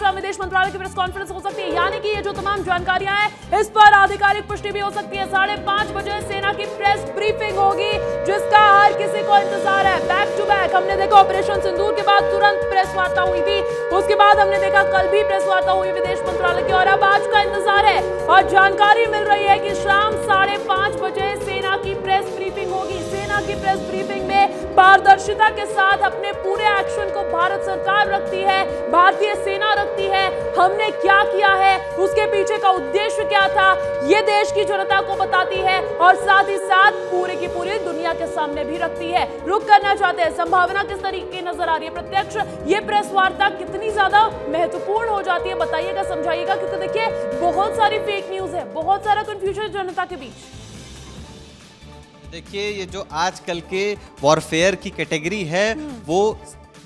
शाम विदेश मंत्रालय की प्रेस कॉन्फ्रेंस हो सकती है, यानी कि ये जो तमाम जानकारियां हैं इस पर आधिकारिक पुष्टि भी हो सकती है। 5:30 बजे सेना की प्रेस ब्रीफिंग होगी, जिसका हर किसी को इंतजार है। बैक टू बैक हमने देखा ऑपरेशन सिंदूर के बाद तुरंत प्रेस वार्ता हुई थी, उसके बाद हमने देखा कल भी प्रेस वार्ता हुई विदेश मंत्रालय की, और अब आज का इंतजार है। और जानकारी मिल रही है कि शाम 5:30 बजे सेना की प्रेस ब्रीफिंग होगी। सेना की प्रेस ब्रीफिंग में पारदर्शिता के साथ अपने पूरे एक्शन को भारत सरकार रखती है, भारतीय सेना रखती है। हमने क्या किया है, उसके पीछे का उद्देश्य क्या था, ये देश की जनता को बताती है और साथ ही साथ पूरी की पूरी दुनिया के सामने भी रखती है। रुक करना चाहते हैं, संभावना किस तरीके की नजर आ रही है प्रत्यक्ष, ये प्रेस वार्ता कितनी ज्यादा महत्वपूर्ण हो जाती है, बताइएगा, समझाइएगा, क्योंकि देखिए बहुत सारी फेक न्यूज है, बहुत सारा कंफ्यूजन जनता के बीच। देखिए, ये जो आजकल के वॉरफेयर की कैटेगरी है वो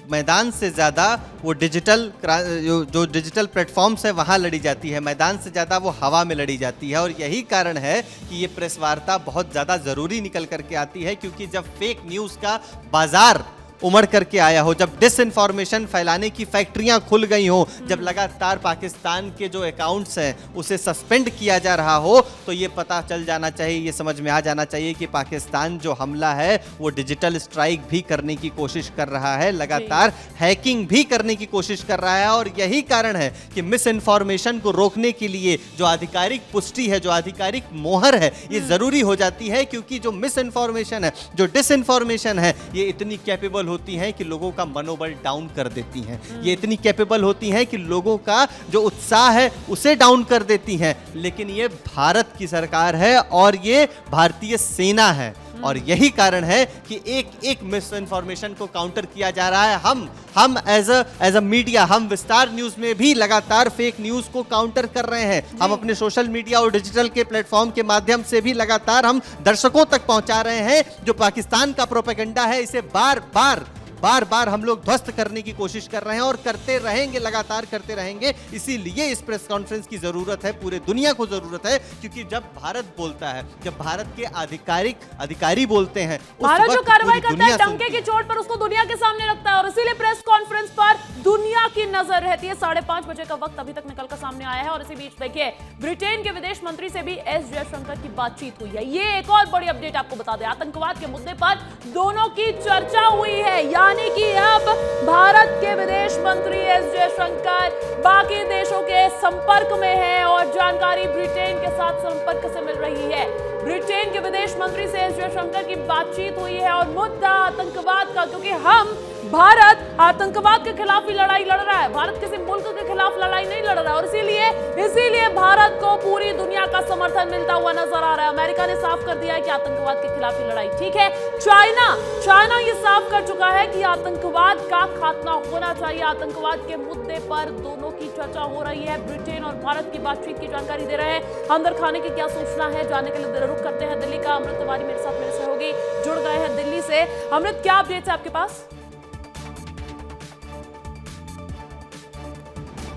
मैदान से ज़्यादा वो डिजिटल जो डिजिटल प्लेटफॉर्म्स है वहाँ लड़ी जाती है, मैदान से ज़्यादा वो हवा में लड़ी जाती है। और यही कारण है कि ये प्रेस वार्ता बहुत ज़्यादा ज़रूरी निकल करके आती है, क्योंकि जब फेक न्यूज़ का बाजार उमड़ करके आया हो, जब डिसइंफॉर्मेशन फैलाने की फैक्ट्रियां खुल गई हो, जब लगातार पाकिस्तान के जो अकाउंट्स हैं उसे सस्पेंड किया जा रहा हो, तो ये पता चल जाना चाहिए, ये समझ में आ जाना चाहिए कि पाकिस्तान जो हमला है वो डिजिटल स्ट्राइक भी करने की कोशिश कर रहा है, लगातार हैकिंग भी करने की कोशिश कर रहा है। और यही कारण है कि मिस इन्फॉर्मेशन को रोकने के लिए जो आधिकारिक पुष्टि है, जो आधिकारिक मोहर है, ये जरूरी हो जाती है, क्योंकि जो मिस इन्फॉर्मेशन है, जो डिसइंफॉर्मेशन है, ये इतनी कैपेबल होती हैं कि लोगों का मनोबल डाउन कर देती हैं। ये इतनी कैपेबल होती हैं कि लोगों का जो उत्साह है उसे डाउन कर देती हैं। लेकिन ये भारत की सरकार है और ये भारतीय सेना है, और यही कारण है कि एक एक मिस इन्फॉर्मेशन को काउंटर किया जा रहा है। हम एज अ मीडिया, हम विस्तार न्यूज में भी लगातार फेक न्यूज को काउंटर कर रहे हैं। हम अपने सोशल मीडिया और डिजिटल के प्लेटफॉर्म के माध्यम से भी लगातार हम दर्शकों तक पहुंचा रहे हैं। जो पाकिस्तान का प्रोपेगेंडा है, इसे बार बार हम लोग ध्वस्त करने की कोशिश कर रहे हैं और करते रहेंगे, लगातार करते रहेंगे। इसीलिए इस प्रेस कॉन्फ्रेंस की जरूरत है, पूरे दुनिया को जरूरत है, क्योंकि जब भारत बोलता है, जब भारत के अधिकारी बोलते हैं, भारत जो कार्रवाई करता है डंके की चोट पर उसको दुनिया के सामने रखता है, और इसीलिए प्रेस कॉन्फ्रेंस पर दुनिया की नजर रहती है। 5:30 बजे का वक्त अभी तक निकल कर सामने आया है, और इसी बीच देखिए ब्रिटेन के विदेश मंत्री से भी एस जयशंकर की बातचीत हुई है। ये एक और बड़ी अपडेट आपको बता दें, आतंकवाद के मुद्दे पर दोनों की चर्चा हुई है, यानी कि अब भारत के विदेश मंत्री एस जयशंकर बाकी देशों के संपर्क में है, और जानकारी ब्रिटेन के साथ संपर्क से मिल रही है। ब्रिटेन के विदेश मंत्री से एस जयशंकर की बातचीत हुई है, और मुद्दा आतंकवाद का, क्योंकि भारत आतंकवाद के खिलाफ ही लड़ाई लड़ रहा है, भारत किसी मुल्क के खिलाफ लड़ाई नहीं लड़ रहा है, और इसीलिए भारत को पूरी दुनिया का समर्थन मिलता हुआ नजर आ रहा है। अमेरिका ने साफ कर दिया है कि आतंकवाद के खिलाफ ही लड़ाई ठीक है। चाइना ये साफ कर चुका है कि आतंकवाद का खात्मा होना चाहिए। आतंकवाद के मुद्दे पर दोनों की चर्चा हो रही है। ब्रिटेन और भारत की बातचीत की जानकारी दे रहे हैं हमदर्द खानी की क्या सूचना है, जानने के लिए रुख करते हैं दिल्ली का। अमृत तिवारी मेरे साथ मेरे सहयोगी जुड़ गए हैं दिल्ली से। अमृत, क्या अपडेट्स है आपके पास?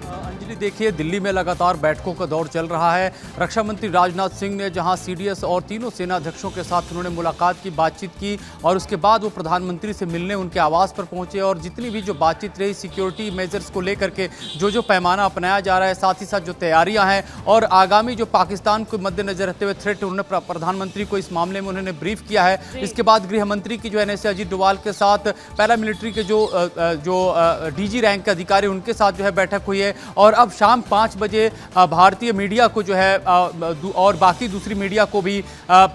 अंजलि, देखिए दिल्ली में लगातार बैठकों का दौर चल रहा है। रक्षा मंत्री राजनाथ सिंह ने जहां सीडीएस और तीनों सेनाध्यक्षों के साथ उन्होंने मुलाकात की, बातचीत की, और उसके बाद वो प्रधानमंत्री से मिलने उनके आवास पर पहुंचे, और जितनी भी जो बातचीत रही सिक्योरिटी मेजर्स को लेकर के जो पैमाना अपनाया जा रहा है, साथ ही साथ जो तैयारियां हैं और आगामी जो पाकिस्तान को मद्देनजर रखते हुए थ्रेट, उन्होंने प्रधानमंत्री को इस मामले में उन्होंने ब्रीफ किया है। इसके बाद गृह मंत्री की जो एनएसए अजीत डोभाल के साथ पैरामिलिट्री के जो डीजी रैंक के अधिकारी उनके साथ जो है बैठक हुई है, और अब शाम 5 बजे भारतीय मीडिया को जो है और बाकी दूसरी मीडिया को भी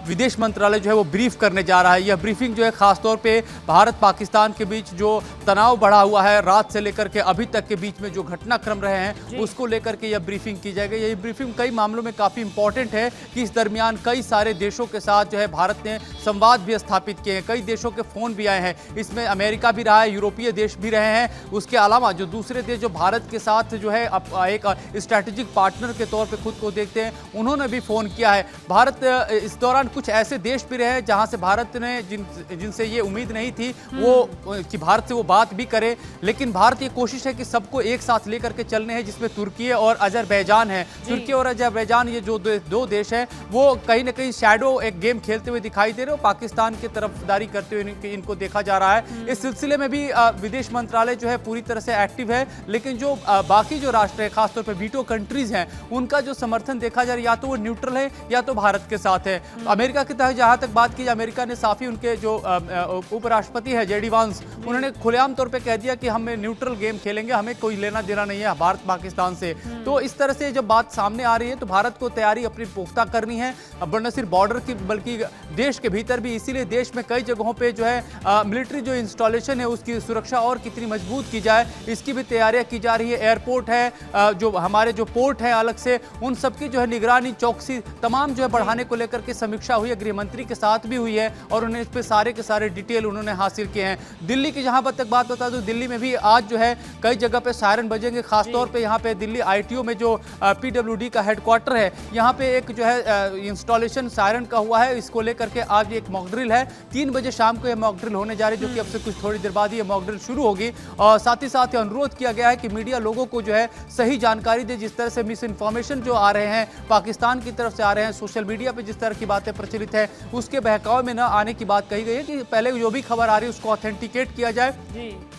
विदेश मंत्रालय जो है वो ब्रीफ करने जा रहा है। यह ब्रीफिंग जो है खासतौर पे भारत पाकिस्तान के बीच जो तनाव बढ़ा हुआ है रात से लेकर के अभी तक के बीच में जो घटनाक्रम रहे हैं उसको लेकर के यह ब्रीफिंग की जाएगी। यह ब्रीफिंग कई मामलों में काफ़ी इंपॉर्टेंट है कि इस दरमियान कई सारे देशों के साथ जो है भारत ने संवाद भी स्थापित किए हैं, कई देशों के फ़ोन भी आए हैं। इसमें अमेरिका भी रहा है, यूरोपीय देश भी रहे हैं, उसके अलावा जो दूसरे देश जो भारत के साथ जो है एक स्ट्रैटेजिक पार्टनर के तौर पे खुद को देखते हैं, उन्होंने भी फ़ोन किया है। भारत इस दौरान कुछ ऐसे देश भी रहे जहां से भारत ने जिनसे ये उम्मीद नहीं थी वो कि भारत से वो बात भी करे, लेकिन भारत ये कोशिश है कि सबको एक साथ लेकर के चलने हैं, जिसमें तुर्की और अजरबैजान है। तुर्की और अजरबैजान ये जो दो देश हैं वो कहीं ना कहीं शैडो एक गेम खेलते हुए दिखाई दे रहे हो, पाकिस्तान की तरफदारी करते हुए इनको देखा जा रहा है। इस सिलसिले में भी विदेश मंत्रालय जो है पूरी तरह से एक्टिव है, लेकिन जो बाकी जो राष्ट्र है, खासतौर पर वीटो कंट्रीज हैं, उनका जो समर्थन देखा जा रहा है या तो वो न्यूट्रल है या तो भारत के साथ है। अमेरिका की तरह जहां तक बात की, अमेरिका ने साफ ही उनके जो उपराष्ट्रपति है जेडी वांस, उन्होंने खुलेआम तौर पे कह दिया कि हम न्यूट्रल गेम खेलेंगे, हमें कोई लेना देना नहीं है भारत पाकिस्तान से। तो इस तरह से जब बात सामने आ रही है तो भारत को तैयारी अपनी पुख्ता करनी है, अब न सिर्फ बॉर्डर की बल्कि देश के भीतर भी। इसीलिए देश में कई जगहों पे जो है मिलिट्री जो इंस्टॉलेशन है उसकी सुरक्षा और कितनी मजबूत की जाए, इसकी भी तैयारियां की जा रही है। एयरपोर्ट है, जो हमारे जो पोर्ट है अलग से, उन सबकी जो है निगरानी, चौकसी तमाम जो है बढ़ाने को लेकर के समीक्षा हुई है, गृह मंत्री के साथ भी हुई है और उन्हें इस पे सारे के सारे डिटेल उन्होंने हासिल किए हैं। दिल्ली की जहां तक बात बता दूं, दिल्ली में भी आज जो है कई जगह पे सायरन बजेंगे, खासतौर पे यहाँ पे दिल्ली आईटीओ में जो पीडब्ल्यूडी का हेडक्वार्टर है, यहाँ पे एक जो है इंस्टॉलेशन सायरन का हुआ है। इसको लेकर के आज एक मॉक ड्रिल है, 3 बजे शाम को यह मॉक ड्रिल होने जा रही है, जो कि अब से कुछ थोड़ी देर बाद ये मॉक ड्रिल शुरू होगी। और साथ ही साथ अनुरोध किया गया है कि मीडिया लोगों को जो है सही जानकारी दे। जिस तरह से मिस इन्फॉर्मेशन जो आ रहे हैं पाकिस्तान की तरफ से आ रहे हैं, सोशल मीडिया पे जिस तरह की बातें प्रचलित है, उसके बहकाव में न आने की बात कही गई है कि पहले जो भी खबर आ रही है उसको ऑथेंटिकेट किया जाए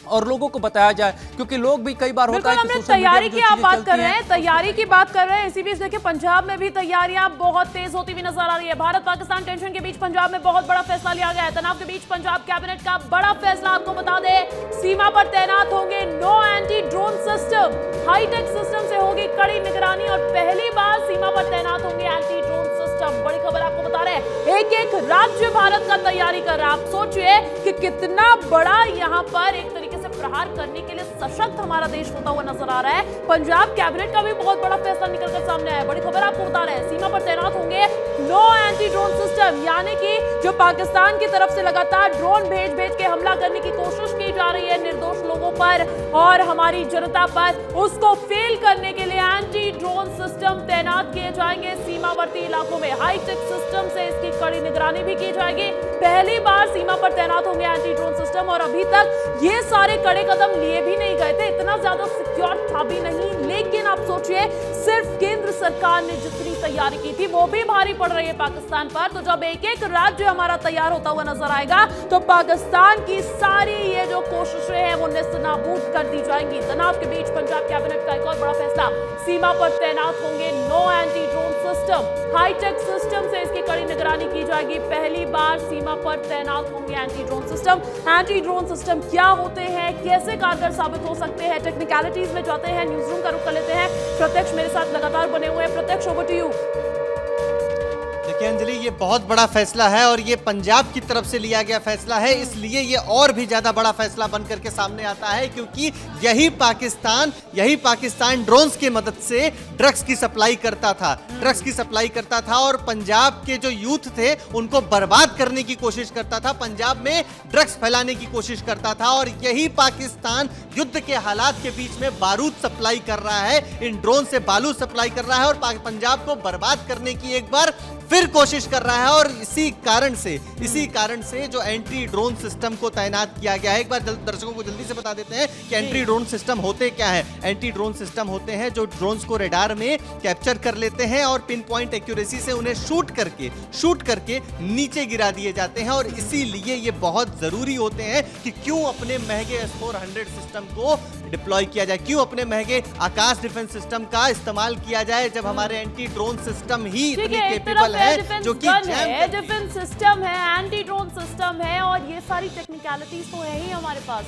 और लोगों को बताया जाए, क्योंकि लोग भी कई बार होता है कि सोशल तैयारी की आप बात कर रहे हैं, तैयारी की बात कर रहे हैं। इसी बीच देखिए पंजाब में भी तैयारियां बहुत तेज होती हुई नजर आ रही है। भारत पाकिस्तान टेंशन के बीच पंजाब में बहुत बड़ा फैसला लिया गया है। तनाव के बीच पंजाब कैबिनेट का बड़ा फैसला, आपको बता दें, सीमा पर तैनात होंगे नो anti drone system, hitech system से होगी कड़ी निगरानी और पहली बार सीमा पर तैनात होंगे एंटी ड्रोन सिस्टम। बड़ी खबर आपको बता रहे हैं, एक एक राज्य भारत का तैयारी कर रहा है। आप सोचिए कि कितना बड़ा यहाँ पर एक तरीके से प्रहार करने के लिए सशक्त हमारा देश होता हुआ नजर आ रहा है। पंजाब कैबिनेट का भी बहुत बड़ा फैसला निकलकर सामने आया है। बड़ी खबर आपको बता रहे हैं, सीमा पर तैनात होंगे नो एंटी ड्रोन सिस्टम, यानी कि जो पाकिस्तान की तरफ से लगातार ड्रोन भेज भेज के हमला करने की कोशिश की जा रही है निर्दोष लोगों पर और हमारी जनता पर, उसको फेल करने के लिए एंटी ड्रोन सिस्टम तैनात किए जाएंगे सीमावर्ती इलाकों में। हाईटेक सिस्टम से इसकी कड़ी निगरानी भी की जाएगी। पहली बार सीमा पर तैनात होंगे एंटी ड्रोन सिस्टम और अभी तक ये सारे कड़े कदम लिए भी नहीं गए थे, इतना ज्यादा सिक्योर था भी नहीं। लेकिन आप सोचिए, सिर्फ केंद्र सरकार ने जितनी तैयारी की थी वो भी भारी पड़ रही है पाकिस्तान पर। तो जब एक एक राज्य हमारा तैयार होता हुआ नजर आएगा तो पाकिस्तान की सारी ये जो कोशिशें हैं वो नेस्तनाबूद कर दी जाएंगी। तनाव के बीच पंजाब कैबिनेट का एक और बड़ा फैसला, सीमा पर तैनात होंगे नो anti drone system, hitech system से इसकी कड़ी निगरानी की जाएगी। पहली बार सीमा पर तैनात होंगे anti drone system. Anti drone system क्या होते हैं, कैसे कारगर साबित हो सकते हैं, टेक्निकलिटीज में जाते हैं, न्यूज रूम का रुख कर लेते हैं। प्रत्यक्ष मेरे साथ लगातार बने हुए हैं। प्रत्यक्ष, ओवर टू यू। देखिए अंजलि, ये बहुत बड़ा फैसला है और ये पंजाब की तरफ से लिया गया फैसला है, इसलिए ये और भी ज्यादा बड़ा फैसला बनकर के सामने आता है, क्योंकि यही पाकिस्तान ड्रोन्स की मदद से ड्रग्स की सप्लाई करता था और पंजाब के जो यूथ थे उनको बर्बाद करने की कोशिश करता था, पंजाब में ड्रग्स फैलाने की कोशिश करता था। और यही पाकिस्तान युद्ध के हालात के बीच में बारूद सप्लाई कर रहा है, इन ड्रोन से बारूद सप्लाई कर रहा है और पंजाब को बर्बाद करने की एक बार फिर कोशिश कर रहा है। और इसी कारण से जो एंटी ड्रोन सिस्टम को तैनात किया गया है, एक बार दर्शकों को जल्दी से बता देते हैं कि एंटी ड्रोन सिस्टम होते क्या है। एंटी ड्रोन सिस्टम होते हैं जो ड्रोन्स को रेडार में कैप्चर कर लेते हैं और पिन पॉइंट एक्यूरेसी से उन्हें शूट करके नीचे गिरा दिए जाते हैं। और इसीलिए ये बहुत जरूरी होते हैं कि क्यों अपने महंगे S-400 सिस्टम को डिप्लॉय किया जाए, क्यों अपने महंगे आकाश डिफेंस सिस्टम का इस्तेमाल किया जाए, जब हमारे एंटी ड्रोन सिस्टम ही इतने केपेबल है, जो कि डिफेंस सिस्टम है, एंटी ड्रोन सिस्टम है और ये सारी टेक्निकलिटीज तो है ही हमारे पास।